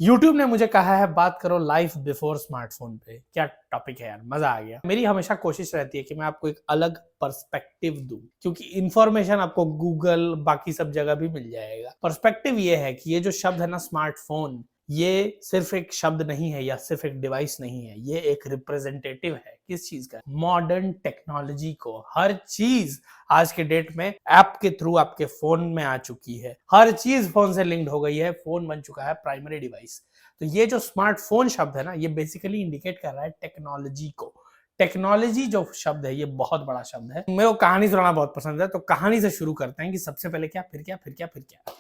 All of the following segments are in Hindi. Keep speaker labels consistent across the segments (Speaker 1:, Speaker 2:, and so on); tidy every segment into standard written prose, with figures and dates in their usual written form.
Speaker 1: YouTube ने मुझे कहा है बात करो लाइफ बिफोर स्मार्टफोन पे। क्या टॉपिक है यार, मजा आ गया। मेरी हमेशा कोशिश रहती है कि मैं आपको एक अलग पर्सपेक्टिव दूं, क्योंकि इंफॉर्मेशन आपको गूगल बाकी सब जगह भी मिल जाएगा। पर्सपेक्टिव ये है कि ये जो शब्द है ना स्मार्टफोन, ये सिर्फ एक शब्द नहीं है या सिर्फ एक डिवाइस नहीं है, ये एक रिप्रेजेंटेटिव है। किस चीज का? मॉडर्न टेक्नोलॉजी को। हर चीज आज के डेट में ऐप के थ्रू आपके फोन में आ चुकी है। हर चीज फोन से लिंक्ड हो गई है। फोन बन चुका है प्राइमरी डिवाइस। तो ये जो स्मार्टफोन शब्द है ना, ये बेसिकली इंडिकेट कर रहा है टेक्नोलॉजी को। टेक्नोलॉजी जो शब्द है ये बहुत बड़ा शब्द है। मेरे को कहानी सुनाना बहुत पसंद है, तो कहानी से शुरू करते हैं कि सबसे पहले क्या, फिर क्या, फिर क्या, फिर क्या।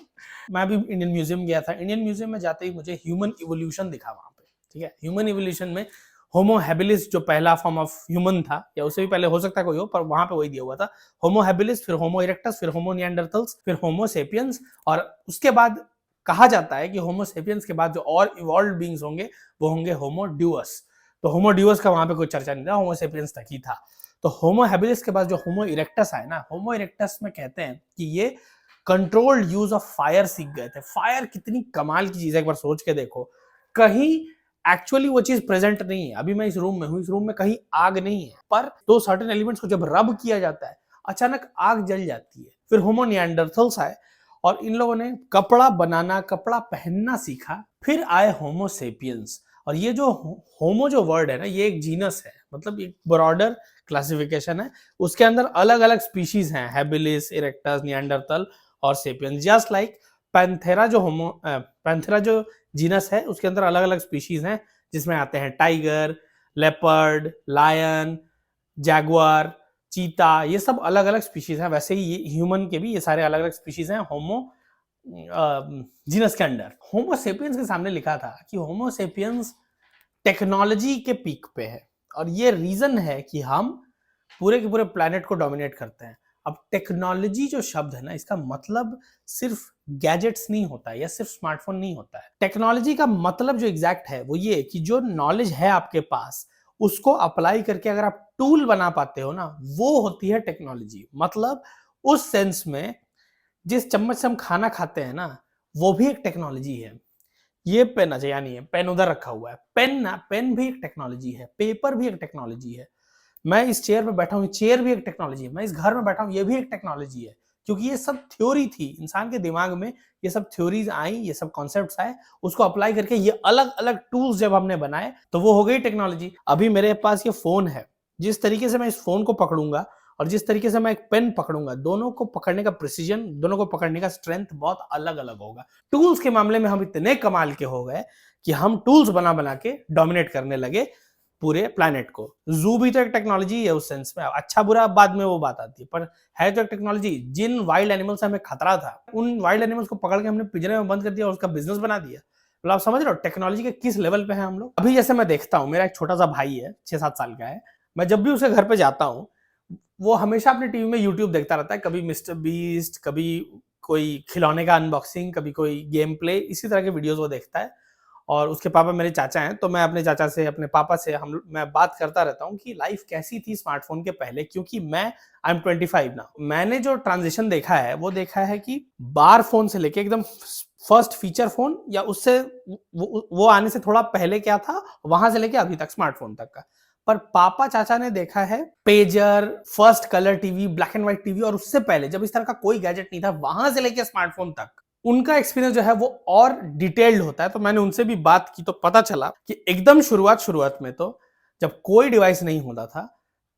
Speaker 1: मैं अभी इंडियन म्यूजियम गया था। इंडियन म्यूजियम में जाते ही मुझे ह्यूमन इवोल्यूशन दिखा वहां पे। ठीक है, ह्यूमन इवोल्यूशन में होमो हैबिलिस जो पहला फॉर्म ऑफ ह्यूमन था, या उससे भी पहले हो सकता है कोई हो, पर वहां पे वही दिया हुआ था। होमो हैबिलिस, फिर होमो इरेक्टस, फिर होमो निएंडरथल्स, फिर होमो सेपियंस, और उसके बाद कहा जाता है कि होमो सेपियंस के बाद जो और इवॉल्व्ड बीइंग्स होंगे वो होंगे होमो ड्यूअस। तो होमो ड्यूअस का वहां पे कोई चर्चा नहीं था, होमो सेपियंस तक ही था। तो होमो हैबिलिस के बाद जो होमो इरेक्टस आए ना, होमो इरेक्टस में कहते हैं कि ये कंट्रोल्ड यूज ऑफ फायर सीख गए थे। फायर कितनी कमाल की चीज है, एक बार सोच के देखो। कहीं एक्चुअली वो चीज प्रेजेंट नहीं है। अभी मैं इस रूम में हूं, इस रूम में कहीं आग नहीं है, पर दो सर्टेन एलिमेंट्स को जब रब किया जाता है अचानक आग जल जाती है। फिर होमो निएंडरथल्स आए और इन लोगों ने कपड़ा बनाना, कपड़ा पहनना सीखा। फिर आए होमो सेपियंस। और ये जो होमो जो वर्ड है ना, ये एक जीनस है, मतलब एक ब्रॉडर क्लासिफिकेशन है। उसके अंदर अलग अलग स्पीशीज हैं, हैबिलिस, इरेक्टस, निएंडरथल और सेपियंस। जस्ट लाइक पैंथेरा जो जीनस है उसके अंदर अलग अलग स्पीशीज हैं, जिसमें आते हैं टाइगर, लेपर्ड, लायन, जैगुआर, चीता। ये सब अलग अलग स्पीशीज हैं। वैसे ही ये ह्यूमन के भी ये सारे अलग अलग स्पीशीज हैं होमो जीनस के अंडर। होमो सेपियंस के सामने लिखा था कि होमो सेपियंस टेक्नोलॉजी के पीक पे है, और ये रीजन है कि हम पूरे के पूरे प्लैनेट को डोमिनेट करते हैं। अब टेक्नोलॉजी जो शब्द है ना, इसका मतलब सिर्फ गैजेट्स नहीं होता है या सिर्फ स्मार्टफोन नहीं होता है। टेक्नोलॉजी का मतलब जो एग्जैक्ट है वो ये कि जो नॉलेज है आपके पास, उसको अप्लाई करके अगर आप टूल बना पाते हो ना, वो होती है टेक्नोलॉजी। मतलब उस सेंस में जिस चम्मच से हम खाना खाते हैं ना, वो भी एक टेक्नोलॉजी है। ये पेन, अच्छा यानी है पेन उधर रखा हुआ है, पेन ना, पेन भी एक टेक्नोलॉजी है, पेपर भी एक टेक्नोलॉजी है। मैं इस चेयर पे बैठा हूँ, चेयर भी एक टेक्नोलॉजी है। मैं इस घर में बैठा हूँ, ये भी एक टेक्नोलॉजी है। क्योंकि ये सब थ्योरी थी इंसान के दिमाग में, ये सब थ्योरीज आई, ये सब कॉन्सेप्ट्स आए, उसको अप्लाई करके ये अलग अलग टूल्स जब हमने बनाए तो वो हो गई टेक्नोलॉजी। अभी मेरे पास ये फोन है, जिस तरीके से मैं इस फोन को पकड़ूंगा और जिस तरीके से मैं एक पेन पकड़ूंगा, दोनों को पकड़ने का प्रिसीजन, दोनों को पकड़ने का स्ट्रेंथ बहुत अलग अलग होगा। टूल्स के मामले में हम इतने कमाल के हो गए कि हम टूल्स बना बना के डोमिनेट करने लगे पूरे प्लैनेट को। जू भी तो एक टेक्नोलॉजी है उस सेंस में। अच्छा बुरा बाद में वो बात आती है, पर है तो एक टेक्नोलॉजी। जिन वाइल्ड एनिमल्स से हमें खतरा था, उन वाइल्ड एनिमल्स को पकड़ के हमने पिंजरे में बंद कर दिया और उसका बिजनेस बना दिया। मतलब आप समझ रहे हो टेक्नोलॉजी के किस लेवल पे है हम लोग। अभी जैसे मैं देखता हूँ, मेरा एक छोटा सा भाई है, 6-7 साल का है। मैं जब भी उसके घर पे जाता हूँ, वो हमेशा अपने टीवी में यूट्यूब देखता रहता है। कभी मिस्टर बीस्ट, कभी कोई खिलौने का अनबॉक्सिंग, कभी कोई गेम प्ले, इसी तरह के वीडियोस वो देखता है। और उसके पापा मेरे चाचा हैं, तो मैं अपने चाचा से, अपने पापा से मैं बात करता रहता हूँ कि लाइफ कैसी थी स्मार्टफोन के पहले। क्योंकि मैं आई एम 25 ना, मैंने जो ट्रांजिशन देखा है वो देखा है कि बार फोन से लेके एकदम फर्स्ट फीचर फोन, या उससे वो आने से थोड़ा पहले क्या था, वहां से लेके अभी तक स्मार्टफोन तक का। पर पापा चाचा ने देखा है pager, first colour TV, black and white TV, और उससे पहले जब इस तरह का कोई गैजेट नहीं था, वहां से लेके स्मार्टफोन तक उनका एक्सपीरियंस जो है वो और डिटेल्ड होता है। तो मैंने उनसे भी बात की तो पता चला कि एकदम शुरुआत में तो जब कोई डिवाइस नहीं होता था,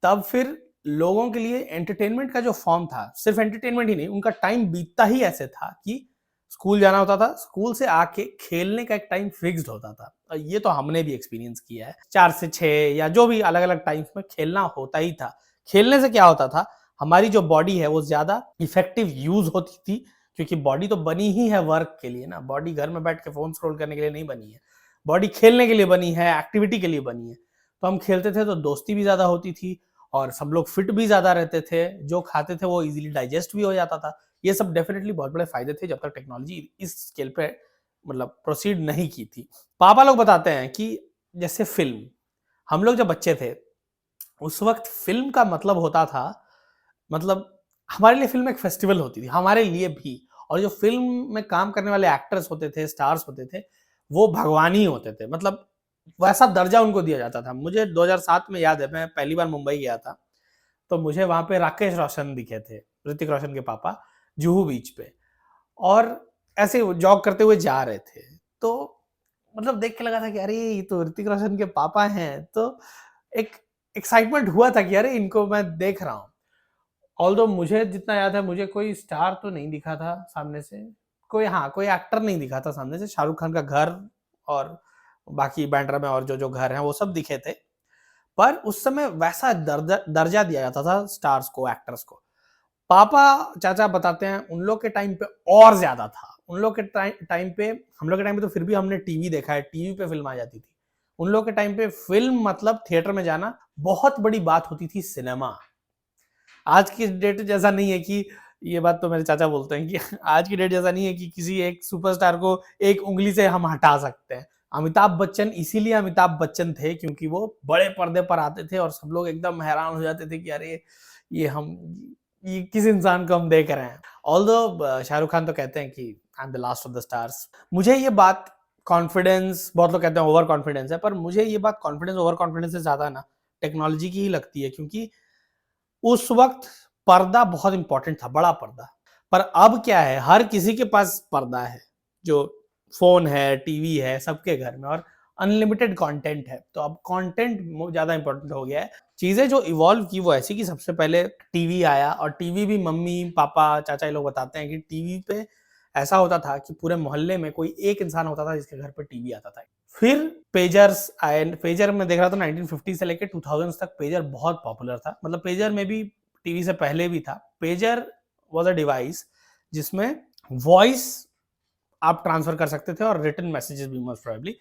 Speaker 1: तब फिर लोगों के लिए एंटरटेनमेंट का जो फॉर्म था, सिर्फ एंटरटेनमेंट ही नहीं, उनका टाइम बीतता ही ऐसे था कि स्कूल जाना होता था, स्कूल से आके खेलने का एक टाइम फिक्स्ड होता था। और ये तो हमने भी एक्सपीरियंस किया है। 4 से 6 या जो भी अलग अलग टाइम्स में खेलना होता ही था। खेलने से क्या होता था, हमारी जो बॉडी है वो ज्यादा इफेक्टिव यूज होती थी। क्योंकि बॉडी तो बनी ही है वर्क के लिए ना, बॉडी घर में बैठ के फोन स्क्रॉल करने के लिए नहीं बनी है। बॉडी खेलने के लिए बनी है, एक्टिविटी के लिए बनी है। तो हम खेलते थे तो दोस्ती भी ज्यादा होती थी, और सब लोग फिट भी ज्यादा रहते थे। जो खाते थे वो इजीली डाइजेस्ट भी हो जाता था। ये सब डेफिनेटली बहुत बड़े फायदे थे जब तक टेक्नोलॉजी इस स्केल पे मतलब प्रोसीड नहीं की थी। पापा लोग बताते हैं कि जैसे फिल्म, हम लोग जब बच्चे थे उस वक्त फिल्म का मतलब होता था, मतलब हमारे लिए फिल्म एक फेस्टिवल होती थी, हमारे लिए भी। और जो फिल्म में काम करने वाले एक्टर्स होते थे, स्टार्स होते थे, वो भगवान ही होते थे, मतलब वैसा दर्जा उनको दिया जाता था। मुझे 2007 में याद है, मैं पहली बार मुंबई गया था, तो मुझे वहाँ पे राकेश रोशन दिखे थे, ऋतिक रोशन के पापा, जुहू बीच पे, और ऐसे जॉग करते हुए जा रहे थे। तो मतलब देख के लगा था कि अरे ये तो ऋतिक रोशन के पापा हैं, तो एक एक्साइटमेंट हुआ था कि अरे इनको मैं देख रहा हूँ। ऑल्दो मुझे जितना याद है, मुझे कोई स्टार तो नहीं दिखा था सामने से, कोई, हाँ, कोई एक्टर नहीं दिखा था सामने से। शाहरुख खान का घर और बाकी बैंड्रा में और जो घर हैं वो सब दिखे थे, पर उस समय वैसा दर्जा दर्जा दिया जाता था स्टार्स को, एक्टर्स को। पापा चाचा बताते हैं उन लोग के टाइम पे और ज्यादा था। उन लोग के टाइम पे, हम लोग के टाइम पे तो फिर भी हमने टीवी देखा है, टीवी पे फिल्म आ जाती थी। उन लोग के टाइम पे फिल्म मतलब थिएटर में जाना बहुत बड़ी बात होती थी, सिनेमा। आज की डेट जैसा नहीं है कि, ये बात तो मेरे चाचा बोलते हैं कि आज की डेट जैसा नहीं है कि किसी एक सुपरस्टार को एक उंगली से हम हटा सकते हैं। अमिताभ बच्चन इसीलिए अमिताभ बच्चन थे क्योंकि वो बड़े पर्दे पर आते थे और सब लोग एकदम हैरान हो जाते थे कि अरे ये किस इंसान को हम देख रहे हैं। ऑल्दो शाहरुख खान तो कहते हैं कि I am the last of the stars. मुझे ये बात कॉन्फिडेंस, बहुत लोग कहते हैं ओवर कॉन्फिडेंस है, पर मुझे ये बात कॉन्फिडेंस ओवर कॉन्फिडेंस से ज्यादा ना टेक्नोलॉजी की ही लगती है, क्योंकि उस वक्त पर्दा बहुत इंपॉर्टेंट था, बड़ा पर्दा। पर अब क्या है, हर किसी के पास पर्दा है, जो फोन है, टीवी है, सबके घर में, और अनलिमिटेड कंटेंट है। तो अब कंटेंट ज्यादा इंपॉर्टेंट हो गया है। चीजें जो इवॉल्व की वो ऐसी कि सबसे पहले टीवी आया, और टीवी भी मम्मी पापा चाचा ये लोग बताते हैं कि टीवी पे ऐसा होता था कि पूरे मोहल्ले में कोई एक इंसान होता था जिसके घर पे टीवी आता था। फिर पेजर्स आए। पेजर में देख रहा था 1950 से लेकर 2000 तक पेजर बहुत पॉपुलर था। मतलब पेजर में भी टीवी से पहले भी था। पेजर वाज अ डिवाइस जिसमें वॉइस आप ट्रांसफर कर सकते थे और रिटन मैसेजेस भी मोस्ट प्रोबेबली।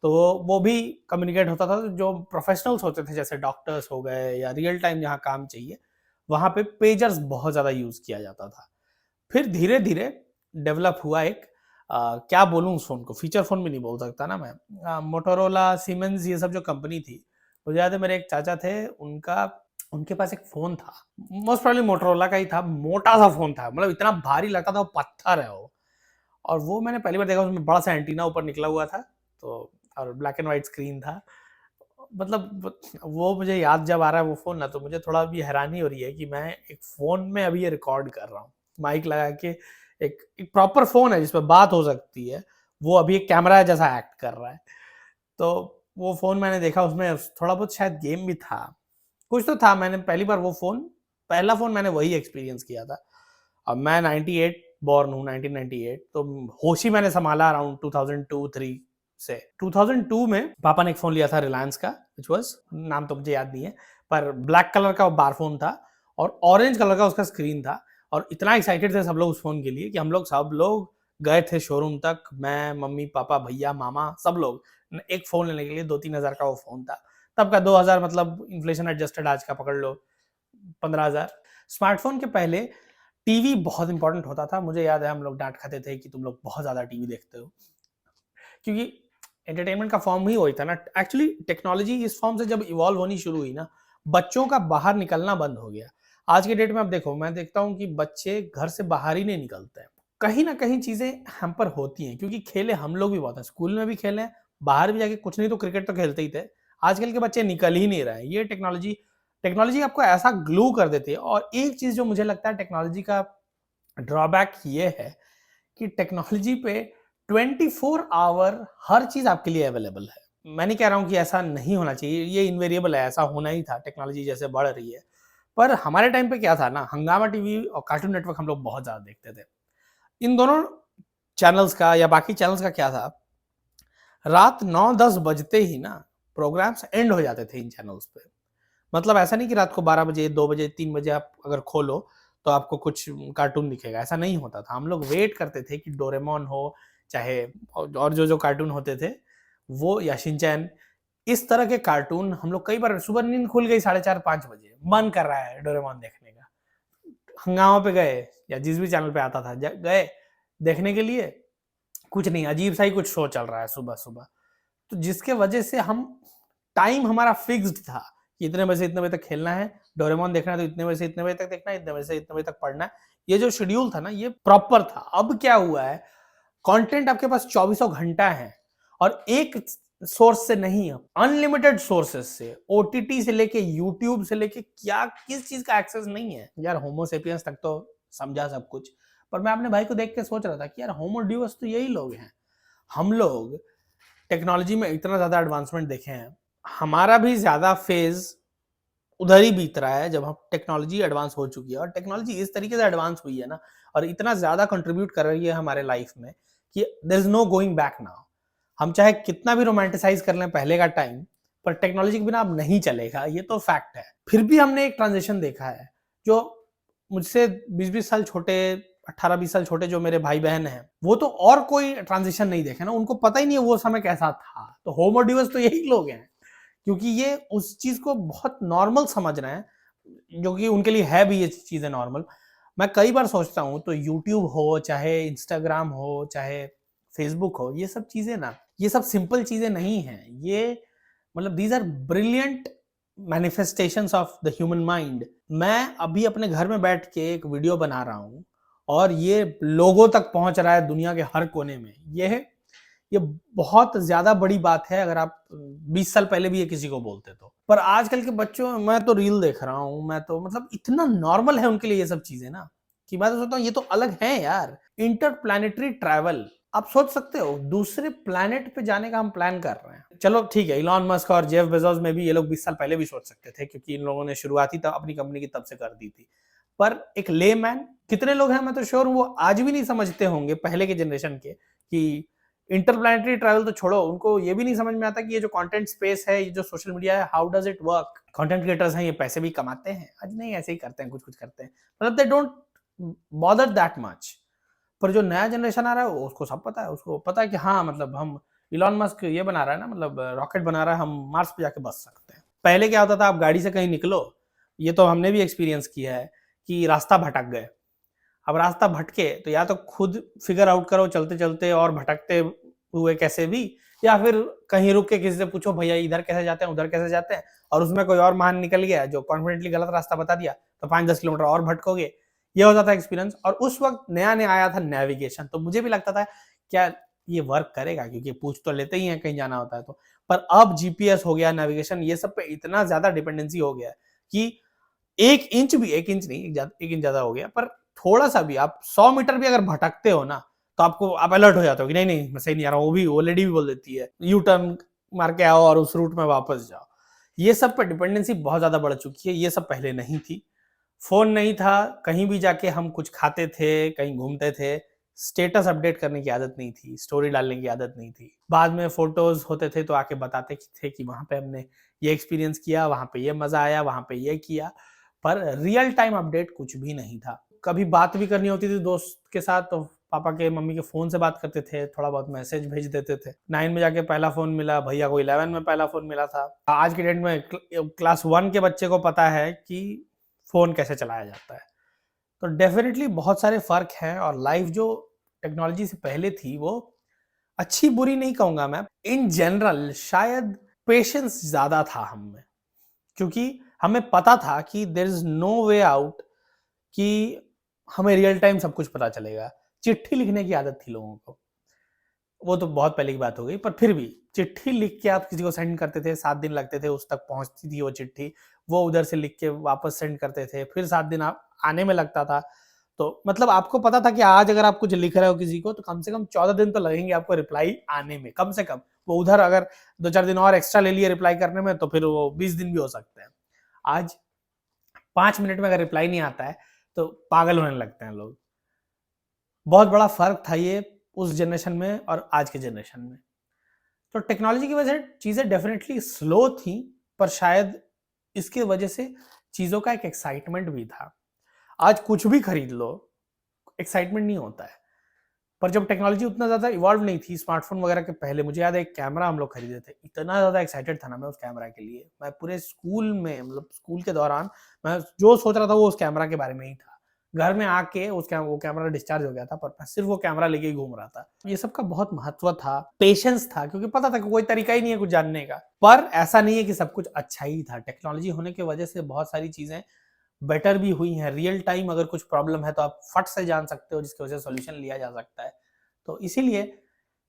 Speaker 1: तो वो भी कम्युनिकेट होता था। जो प्रोफेशनल्स होते थे जैसे डॉक्टर्स हो गए या रियल टाइम जहाँ काम चाहिए, वहां पे पेजर्स बहुत ज्यादा यूज किया जाता था। फिर धीरे धीरे डेवलप हुआ एक, क्या बोलूं उस फोन को, फीचर फोन भी नहीं बोल सकता ना मैं, मोटोरोला, सीमेंस, ये सब जो कंपनी थी, मुझे याद है मेरे एक चाचा थे, उनके पास एक फोन था, मोस्ट प्रोबेबली मोटोरोला का ही था, मोटा सा फोन था, मतलब इतना भारी लगता था, वो पत्थर है वो। और वो मैंने पहली बार देखा, उसमें बड़ा सा एंटीना ऊपर निकला हुआ था, तो और ब्लैक एंड व्हाइट स्क्रीन था। मतलब वो मुझे याद जब आ रहा है वो फोन ना, तो मुझे थोड़ा भी हैरानी हो रही है कि मैं एक फोन में अभी ये रिकॉर्ड कर रहा हूँ, माइक लगा के। एक प्रॉपर फोन है जिसपे बात हो सकती है, वो अभी एक कैमरा जैसा एक्ट कर रहा है। तो वो फोन मैंने देखा, उसमें थोड़ा बहुत शायद गेम भी था, कुछ तो था। मैंने पहली बार वो फोन, पहला फोन मैंने वही एक्सपीरियंस किया था। अब मैं 98 बॉर्न हूँ, 1998, तो होश ही मैंने संभाला अराउंड 2002-3 से। 2002 में पापा ने एक फोन लिया था रिलायंस का, विच वाज, नाम तो मुझे याद नहीं है, पर ब्लैक कलर का बार फोन था और ऑरेंज कलर का उसका स्क्रीन था। और इतना एक्साइटेड थे सब लोग उस फोन के लिए कि हम लोग सब लोग गए थे शोरूम तक, मैं, मम्मी, पापा, भैया, मामा, सब लोग एक फोन लेने के लिए। 2-3 हज़ार का वो फोन था तब का, 2000 मतलब इन्फ्लेशन एडजस्टेड आज का पकड़ लो 15,000। स्मार्टफोन के पहले टीवी बहुत इंपॉर्टेंट होता था। मुझे याद है हम लोग डांट खाते थे कि तुम लोग बहुत ज्यादा टीवी देखते हो, क्योंकि एंटरटेनमेंट का फॉर्म ही वही था ना। एक्चुअली टेक्नोलॉजी इस फॉर्म से जब इवॉल्व होनी शुरू हुई ना, बच्चों का बाहर निकलना बंद हो गया। आज के डेट में आप देखो, मैं देखता हूँ कि बच्चे घर से बाहर ही नहीं निकलते हैं। कहीं ना कहीं चीजें हैम्पर होती हैं, क्योंकि खेले हम लोग भी बहुत हैं, स्कूल में भी खेले, बाहर भी जाके कुछ नहीं तो क्रिकेट तो खेलते ही थे। आजकल के बच्चे निकल ही नहीं रहे हैं। ये टेक्नोलॉजी टेक्नोलॉजी आपको ऐसा ग्लू कर देती है। और एक चीज जो मुझे लगता है टेक्नोलॉजी का ड्रॉबैक ये है कि टेक्नोलॉजी पे 24 आवर हर चीज आपके लिए अवेलेबल है। मैं नहीं कह रहा हूं कि ऐसा नहीं होना चाहिए, ये इनवेरिएबल है, ऐसा होना ही था, टेक्नोलॉजी जैसे बढ़ रही है। पर हमारे टाइम पे क्या था ना, हंगामा टीवी और कार्टून नेटवर्क हम लोग बहुत ज्यादा देखते थे। इन दोनों चैनल्स का या बाकी चैनल्स का क्या था, रात 9-10 बजते ही ना प्रोग्राम्स एंड हो जाते थे इन चैनल्स पे। मतलब ऐसा नहीं कि रात को 12 बजे, 2 बजे, 3 बजे आप अगर खोलो तो आपको कुछ कार्टून दिखेगा, ऐसा नहीं होता था। हम लोग वेट करते थे कि डोरेमोन हो, चाहे और जो जो कार्टून होते थे वो, या शिनचैन, इस तरह के कार्टून हम लोग कई बार, सुबह नींद खुल गई 4:30-5 बजे, मन कर रहा है डोरेमोन देखने का, हंगामा पे गए या जिस भी चैनल पे आता था गए देखने के लिए, कुछ नहीं, अजीब सा ही कुछ शो चल रहा है सुबह सुबह। तो जिसके वजह से हम, टाइम हमारा फिक्स्ड था कि इतने बजे से इतने बजे तक खेलना है, डोरेमोन देखना है तो इतने बजे से इतने बजे तक देखना है, इतने बजे से इतने बजे तक पढ़ना है। ये जो शेड्यूल था ना, ये प्रॉपर था। अब क्या हुआ है, कंटेंट आपके पास चौबीसों घंटा है और एक सोर्स से नहीं, अनलिमिटेड सोर्सेस से, ओटीटी से लेके यूट्यूब से लेके क्या किस चीज का एक्सेस नहीं है यार। होमो सेपियंस तक तो समझा सब कुछ, पर मैं अपने भाई को देख के सोच रहा था कि यार होमो ड्यूस तो यही लोग हैं। हम लोग टेक्नोलॉजी में इतना ज्यादा एडवांसमेंट देखे हैं, हमारा भी ज्यादा फेज उधर ही बीत रहा है जब हम टेक्नोलॉजी एडवांस हो चुकी है। और टेक्नोलॉजी इस तरीके से एडवांस हुई है ना, और इतना ज्यादा कंट्रीब्यूट कर रही है हमारे लाइफ में कि there is no going back now. हम चाहे कितना भी रोमांटिसाइज कर लें पहले का टाइम, पर टेक्नोलॉजी के बिना अब नहीं चलेगा, ये तो फैक्ट है। फिर भी हमने एक ट्रांजिशन देखा है, जो मुझसे 20-20 साल छोटे, 18-20 साल छोटे जो मेरे भाई बहन हैं, वो तो और कोई ट्रांजिशन नहीं देखे ना, उनको पता ही नहीं है वो समय कैसा था। तो होमो ड्यूस तो यही लोग हैं, क्योंकि ये उस चीज को बहुत नॉर्मल समझ रहे हैं, जो कि उनके लिए है भी ये चीजें नॉर्मल। मैं कई बार सोचता हूँ तो यूट्यूब हो, चाहे इंस्टाग्राम हो, चाहे फेसबुक हो, ये सब चीजें ना, ये सब सिंपल चीजें नहीं हैं। ये मतलब these are brilliant manifestations of the human mind. मैं अभी अपने घर में बैठ के एक वीडियो बना रहा हूँ और ये लोगों तक पहुंच रहा है दुनिया के हर कोने में। ये बहुत ज्यादा बड़ी बात है अगर आप 20 साल पहले भी ये किसी को बोलते तो। पर आजकल के बच्चों, मैं तो रील देख रहा हूँ, मैं तो मतलब इतना नॉर्मल है उनके लिए ये सब चीजें ना, कि मैं तो सोचता हूँ ये तो अलग है यार। इंटरप्लैनेटरी ट्रैवल, आप सोच सकते हो दूसरे प्लैनेट पे जाने का हम प्लान कर रहे हैं। चलो ठीक है, इलॉन मस्क और जेफ बेजोस में भी ये लोग 20 साल पहले भी सोच सकते थे, क्योंकि इन लोगों ने शुरुआती तब अपनी कंपनी की तब से कर दी थी। पर एक लेमैन, कितने लोग हैं, मैं तो श्योर हूँ वो आज भी नहीं समझते होंगे पहले के जनरेशन के, कि इंटरप्लैनेटरी ट्रैवल तो छोड़ो, उनको ये भी नहीं समझ में आता कि ये जो कंटेंट स्पेस है, ये जो सोशल मीडिया है, how does it work. Content creators हैं, ये पैसे भी कमाते हैं, आज नहीं ऐसे ही करते हैं, कुछ कुछ करते हैं, मतलब they don't bother that much. पर जो नया जनरेशन आ रहा है उसको सब पता है, उसको पता है कि हाँ मतलब हम, इलॉन मस्क ये बना रहा है ना, मतलब रॉकेट बना रहा है, हम मार्स पे जाके बस सकते हैं। पहले क्या होता था, आप गाड़ी से कहीं निकलो, ये तो हमने भी एक्सपीरियंस किया है कि रास्ता भटक गए। अब रास्ता भटके तो या तो खुद फिगर आउट करो चलते चलते और भटकते हुए कैसे भी, या फिर कहीं रुक के किसी से पूछो भैया इधर कैसे जाते हैं, उधर कैसे जाते हैं, और उसमें कोई और महान निकल गया जो कॉन्फिडेंटली गलत रास्ता बता दिया, तो 5-10 किलोमीटर और भटकोगे। ये होता था एक्सपीरियंस। और उस वक्त नया नया आया था नेविगेशन, तो मुझे भी लगता था क्या ये वर्क करेगा, क्योंकि पूछ तो लेते ही हैं कहीं जाना होता है तो। पर अब जीपीएस हो गया, नेविगेशन, ये सब पे इतना ज्यादा डिपेंडेंसी हो गया कि 1 इंच भी, 1 इंच नहीं, 1 इंच ज्यादा हो गया, पर थोड़ा सा भी आप 100 मीटर भी अगर भटकते हो ना, तो आप अलर्ट हो जाते हो कि नहीं नहीं मैं सही नहीं आ रहा हूँ। वो भी ऑलरेडी भी बोल देती है यू टर्न मार के आओ और उस रूट में वापस जाओ। ये सब पर डिपेंडेंसी बहुत ज्यादा बढ़ चुकी है, ये सब पहले नहीं थी। फोन नहीं था, कहीं भी जाके हम कुछ खाते थे, कहीं घूमते थे, स्टेटस अपडेट करने की आदत नहीं थी, स्टोरी डालने की आदत नहीं थी। बाद में फोटोज होते थे तो आके बताते थे कि वहां पे हमने ये एक्सपीरियंस किया, वहां पे ये मजा आया, वहां पे ये किया। पर रियल टाइम अपडेट कुछ भी नहीं था। कभी बात भी करनी होती थी दोस्त के साथ तो पापा के मम्मी के फोन से बात करते थे, थोड़ा बहुत मैसेज भेज देते थे। 9 में जाके पहला फोन मिला, भैया को 11 में पहला फोन मिला था। आज के डेट में क्लास 1 के बच्चे को पता है कि फोन कैसे चलाया जाता है। तो डेफिनेटली बहुत सारे फर्क हैं, और लाइफ जो टेक्नोलॉजी से पहले थी वो अच्छी बुरी नहीं कहूंगा मैं, इन जनरल शायद पेशेंस ज्यादा था हम में, क्योंकि हमें पता था कि there is no way out, कि हमें रियल टाइम सब कुछ पता चलेगा। चिट्ठी लिखने की आदत थी लोगों को, वो तो बहुत पहले की बात हो गई, पर फिर भी चिट्ठी लिख के आप किसी को सेंड करते थे, 7 दिन लगते थे उस तक पहुंचती थी वो चिट्ठी, वो उधर से लिख के वापस सेंड करते थे, फिर 7 दिन आप आने में लगता था। तो मतलब आपको पता था कि आज अगर आप कुछ लिख रहे हो किसी को, तो कम से कम 14 दिन तो लगेंगे आपको रिप्लाई आने में, कम से कम। वो उधर अगर 2-4 दिन और एक्स्ट्रा ले लिए रिप्लाई करने में, तो फिर वो 20 दिन भी हो सकते हैं। आज 5 मिनट में अगर रिप्लाई नहीं आता है तो पागल होने लगते हैं लोग। बहुत बड़ा फर्क था ये उस जनरेशन में और आज के जनरेशन में। तो टेक्नोलॉजी की वजह से चीजें डेफिनेटली स्लो थी, पर शायद इसके वजह से चीजों का एक एक्साइटमेंट भी था। आज कुछ भी खरीद लो, एक्साइटमेंट नहीं होता है। पर जब टेक्नोलॉजी उतना ज्यादा इवॉल्व नहीं थी, स्मार्टफोन वगैरह के पहले, मुझे याद है एक कैमरा हम लोग खरीदे थे, इतना ज्यादा एक्साइटेड था ना मैं उस कैमरा के लिए। मैं पूरे स्कूल में, मतलब स्कूल के दौरान मैं जो सोच रहा था वो उस कैमरा के बारे में ही था। घर में आके वो कैमरा डिस्चार्ज हो गया था, पर मैं सिर्फ वो कैमरा लेके ही घूम रहा था। ये सब का बहुत महत्व था, पेशेंस था, क्योंकि पता था कि कोई तरीका ही नहीं है कुछ जानने का। पर ऐसा नहीं है कि सब कुछ अच्छा ही था। टेक्नोलॉजी होने की वजह से बहुत सारी चीजें बेटर भी हुई हैं। रियल टाइम अगर कुछ प्रॉब्लम है तो आप फट से जान सकते हो, जिसकी वजह से सॉल्यूशन लिया जा सकता है। तो इसीलिए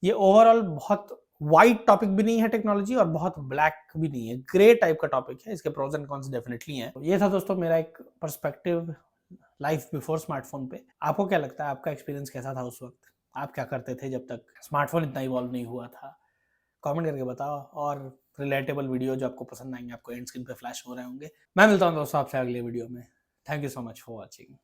Speaker 1: ये ओवरऑल बहुत वाइट टॉपिक भी नहीं है टेक्नोलॉजी और बहुत ब्लैक भी नहीं है, ग्रे टाइप का टॉपिक है। इसके प्रोज एंड कॉन्स डेफिनेटली हैं। ये था दोस्तों मेरा एक पर्सपेक्टिव लाइफ बिफोर स्मार्टफोन पे। आपको क्या लगता है, आपका एक्सपीरियंस कैसा था उस वक्त? आप क्या करते थे जब तक स्मार्टफोन इतना इवॉल्व नहीं हुआ था? कमेंट करके बताओ। और रिलेटेबल वीडियो जो आपको पसंद आएंगे, आपको एंड स्क्रीन पे फ्लैश हो रहे होंगे। मैं मिलता हूँ दोस्तों आपसे अगले वीडियो में। Thank you so much for watching.